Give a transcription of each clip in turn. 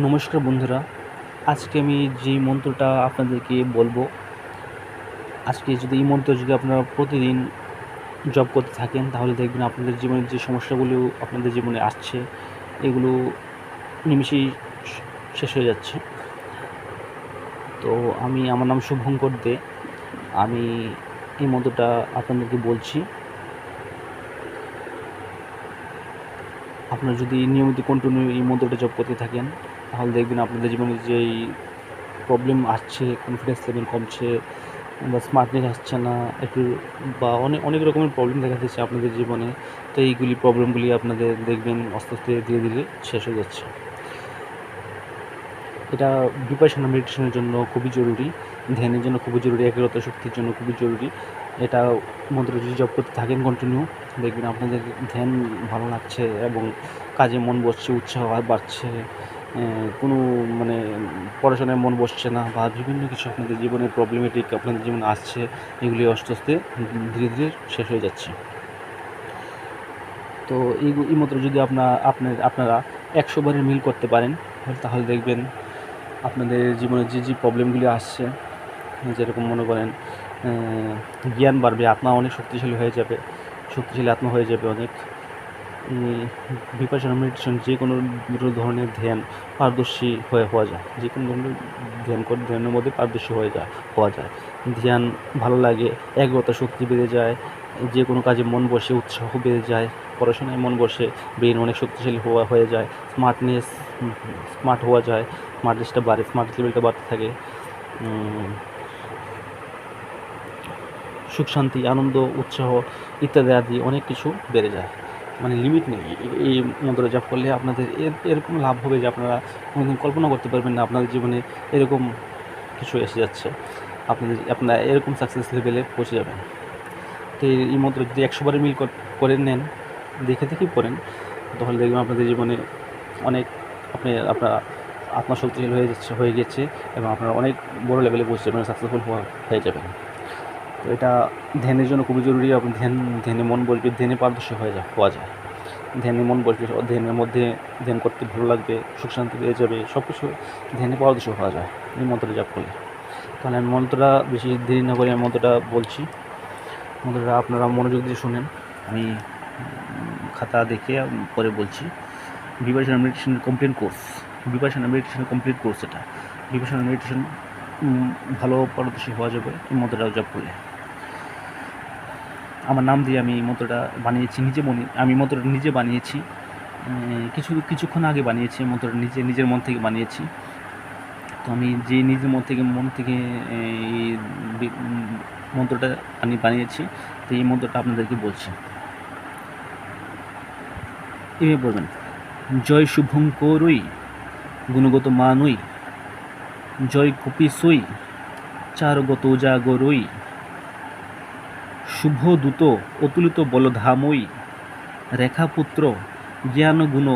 নমস্কার বন্ধুরা, আজকে আমি যেই মন্ত্রটা আপনাদেরকে বলবো, আজকে যদি এই মন্ত্র যদি আপনারা প্রতিদিন জপ করতে থাকেন, তাহলে দেখবেন আপনাদের জীবনের যে সমস্যাগুলো আপনাদের জীবনে আসছে, এগুলো নিমেষেই শেষ হয়ে যাচ্ছে। তো আমার নাম শুভঙ্কর দে। আমি এই মন্ত্রটা আপনাদেরকে বলছি। আপনারা যদি নিয়মিত কন্টিনিউ এই মন্ত্রটা জপ করতে থাকেন, তাহলে দেখবেন আপনাদের জীবনে যেই প্রবলেম আসছে, কনফিডেন্স লেভেল কমছে বা স্মার্টনেস আসছে না, একটু বা অনেক অনেক রকমের প্রবলেম দেখা দিচ্ছে আপনাদের জীবনে। তো এইগুলি প্রবলেমগুলি আপনাদের দেখবেন আস্তে আস্তে ধীরে ধীরে শেষ হয়ে যাচ্ছে। এটা বিপাশনা মেডিটেশনের জন্য খুবই জরুরি, ধ্যানের জন্য খুবই জরুরি, একাগ্রতা শক্তির জন্য খুবই জরুরি। এটা মন্ত্র যদি জপ করতে থাকেন কন্টিনিউ, দেখবেন আপনাদের ধ্যান ভালো লাগছে এবং কাজে মন বসছে, উৎসাহ বাড়ছে, কোনো পড়াশোনায় মন বসছে না, বা বিভিন্ন কিছু আপনাদের জীবনের প্রবলেমেটিক আপনাদের জীবনে আসছে, এগুলি আস্তে আস্তে ধীরে ধীরে শেষ হয়ে যাচ্ছে। তো এই মন্ত্র যদি আপনারা 100 বারের মিল করতে পারেন, তাহলে দেখবেন আপনাদের জীবনে যে প্রবলেমগুলি আসছে, যেরকম মনে করেন জ্ঞান বাড়বে, আত্মা অনেক শক্তিশালী আত্মা হয়ে যাবে অনেক। বিপাশনা মেডিটেশন যে কোনো ধরনের ধ্যান পারদর্শী হওয়া যায়, যে কোনো ধরনের ধ্যানের মধ্যে পারদর্শী হওয়া যায়। ধ্যান ভালো লাগে, একাগ্রতা শক্তি বেড়ে যায়, যে কোনো কাজে মন বসে, উৎসাহ বেড়ে যায়, পড়াশোনায় মন বসে, ব্রেন অনেক শক্তিশালী হয়ে যায়, স্মার্ট হওয়া যায়, স্মার্টনেসটা বাড়ে, স্মার্ট লেভেলটা বাড়তে থাকে, সুখ শান্তি, আনন্দ, উৎসাহ ইত্যাদি আদি অনেক কিছু বেড়ে যায়, লিমিট নেই। এই মন্ত্র জপ করলে আপনাদের এরকম লাভ হবে যে আপনারা কোনোদিন কল্পনা করতে পারবেন না আপনাদের জীবনে এরকম কিছু এসে যাচ্ছে, আপনারা এরকম সাকসেস লেভেলে পৌঁছে যাবেন। তো এই মন্ত্র যদি 100 বারে মিল করে নেন, দেখেই পড়েন, তাহলে দেখবেন আপনাদের জীবনে অনেক আপনারা আত্মশক্তিশালী হয়ে গেছে এবং আপনারা অনেক বড় লেভেলে পৌঁছে যাবেন, সাকসেসফুল হয়ে যাবেন। তো এটা ধ্যানের জন্য খুবই জরুরি। আপনি ধ্যানে মন বসবে, ধ্যানে পারদর্শী হওয়া যায়। ধ্যানে মন বসবে, ধ্যানের মধ্যে ধ্যান করতে ভালো লাগবে, সুখ শান্তি পেয়ে যাবে, সব কিছু ধ্যানে পারদর্শী হওয়া যায় এই মন্ত্রটা জপ করলে। তাহলে আমি মন্ত্রটা বেশি দেরি না করে আমি মন্ত্রটা বলছি। মন্ত্রটা আপনারা মনোযোগ দিয়ে শুনেন, আমি খাতা দেখে পরে বলছি। বিপাশনা মেডিটেশনের কমপ্লিট কোর্স এটা। বিপাশনা মেডিটেশন ভালো পারদর্শী হওয়া যাবে এই মন্ত্রটা জপ করলে। আমার নাম দিয়ে আমি মন্ত্রটা বানিয়েছি, আমি মন্ত্রটা নিজে বানিয়েছি, কিছুক্ষণ আগে বানিয়েছি মন্ত্রটা, নিজের মন থেকে বানিয়েছি। তো আমি যে নিজের মন থেকে এই মন্ত্রটা আমি বানিয়েছি, তো এই মন্ত্রটা আপনাদেরকে বলছি। এভাবে বলবেন: জয় শুভঙ্করই গুণগত মানই, জয় কপিসই চারগত জাগরই, শুভদূত অতুলিত বলধাময়ী, রেখাপুত্র জ্ঞানগুণ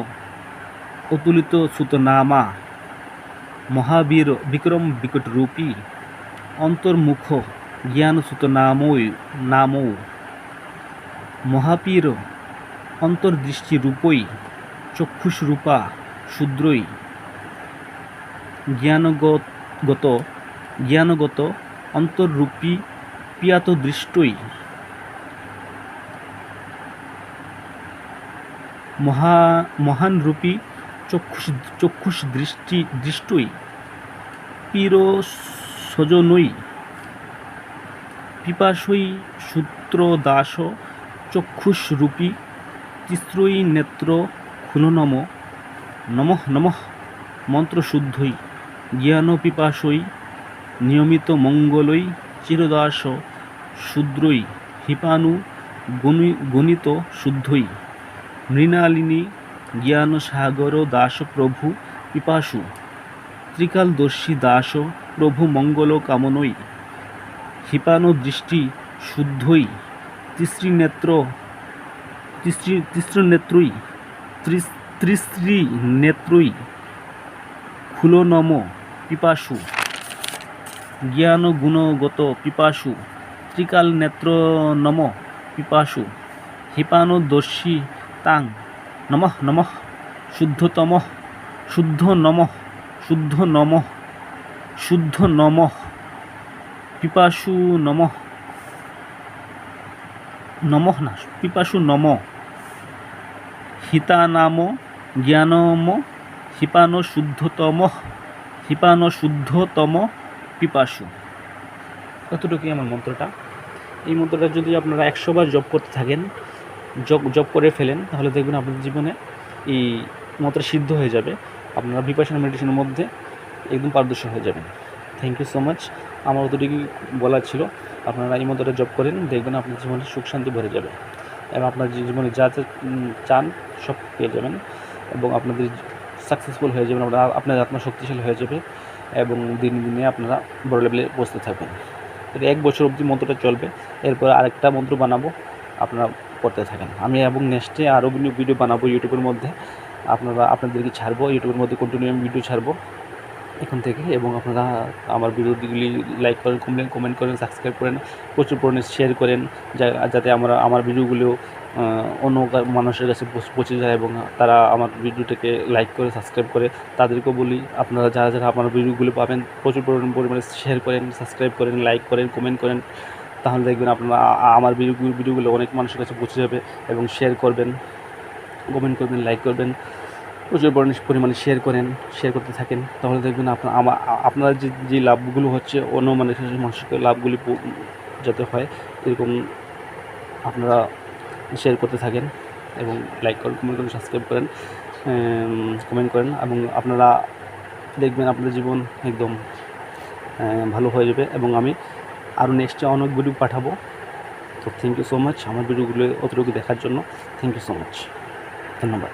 অতুলিত সুতনামা, মহাবীর বিক্রম বিকটরূপী, অন্তর্মুখ জ্ঞান নামৌ, মহাপীর অন্তর্দৃষ্টিরূপই, চক্ষুষরূপা শূদ্রই, জ্ঞানগত অন্তর্রূপী পিয়াত দৃষ্টই, মহানরূপী চক্ষুষ দৃষ্টই, পীর সজনই, পিপাসই সূত্রদাস চক্ষুষরূপী, তিস্রৈ নেত্র খুলনম, নমঃ নমঃ মন্ত্রশুদ্ধই, জ্ঞান পিপাসই, নিয়মিত মঙ্গলই, চিরদাস শূদ্রই, হিপানু গণিত শুদ্ধই, মৃণালিনী জ্ঞান সাগর দাস প্রভু পিপাসু, ত্রিকালদর্শী দাস প্রভু মঙ্গল কামনই, হিপানো দৃষ্টি শুদ্ধই, ত্রিশ্রী নেত্রই, খুলনম পিপাসু, জ্ঞান গুণগত পিপাসু, ত্রিকাল নেত্র নম পিপাসু, হিপানোদর্শী তাং নমঃ নমঃ শুদ্ধ নমঃ শুদ্ধ নমঃ, শুদ্ধ নমঃ, পিপাসু নমঃ, নমঃ না পিপাসু নম, হিতানাম জ্ঞানম, হিপান শুদ্ধতম, হিপান শুদ্ধতম পিপাসু। কতটুকুই আমার মন্ত্রটা। এই মন্ত্রটা যদি আপনারা 100 বার জপ করতে থাকেন, জপ করে ফেলেন, তাহলে দেখবেন আপনাদের জীবনে এই মন্ত্র সিদ্ধ হয়ে যাবে। আপনারা ভিপাশনা মেডিটেশনের মধ্যে একদম পারদর্শী হয়ে যাবেন। Thank you so much. আমার অতটুকুই বলার ছিল। আপনারা এই মন্ত্রটা জপ করেন, দেখবেন আপনার জীবনে সুখ শান্তি ভরে যাবে এবং আপনার জীবনে যা যা চান সব পেয়ে যাবেন এবং আপনাদের সাকসেসফুল হয়ে যাবেন। আপনার আত্মা শক্তিশালী হয়ে যাবে এবং দিনে দিনে আপনারা বড় লেভেলে পৌঁছতে থাকবেন। এটা 1 বছর অবধি মন্ত্রটা চলবে। এরপর আরেকটা মন্ত্র বানাবো, আপনারা করতে থাকেন। আমি এবং নেক্সটে আরও ভিডিও বানাবো ইউটিউবের মধ্যে, আপনাদেরকে ছাড়বো ইউটিউবের মধ্যে, কন্টিনিউ ভিডিও ছাড়বো এখন থেকে। এবং আপনারা আমার ভিডিওগুলি লাইক করেন, কমেন্ট করেন, সাবস্ক্রাইব করেন, প্রচুর পরিমাণে শেয়ার করেন, যাতে আমার ভিডিওগুলো অন্য মানুষের কাছে পৌঁছে যায় এবং তারা আমার ভিডিওটাকে লাইক করে সাবস্ক্রাইব করে। তাদেরকেও বলি, আপনারা যারা যারা আমার ভিডিওগুলো পাবেন প্রচুর পরিমাণে শেয়ার করেন, সাবস্ক্রাইব করেন, লাইক করেন, কমেন্ট করেন, তাহলে দেখবেন আপনারা আমার ভিডিওগুলো অনেক মানুষের কাছে পৌঁছে যাবে। এবং শেয়ার করবেন, কমেন্ট করবেন, লাইক করবেন, প্রচুর পরিমাণে শেয়ার করতে থাকেন, তাহলে দেখবেন আপনারা যে লাভগুলো হচ্ছে অন্য মানুষের লাভগুলি যাতে হয় এরকম আপনারা শেয়ার করতে থাকেন এবং লাইক করেন, কমেন্ট করেন, সাবস্ক্রাইব করেন, কমেন্ট করেন এবং আপনারা দেখবেন আপনাদের জীবন একদম ভালো হয়ে যাবে। এবং আমি আরও নেক্সটে অনেক ভিডিও পাঠাবো। তো থ্যাংক ইউ সো মাচ আমার ভিডিওগুলো অতটুকু দেখার জন্য। থ্যাংক ইউ সো মাচ, ধন্যবাদ।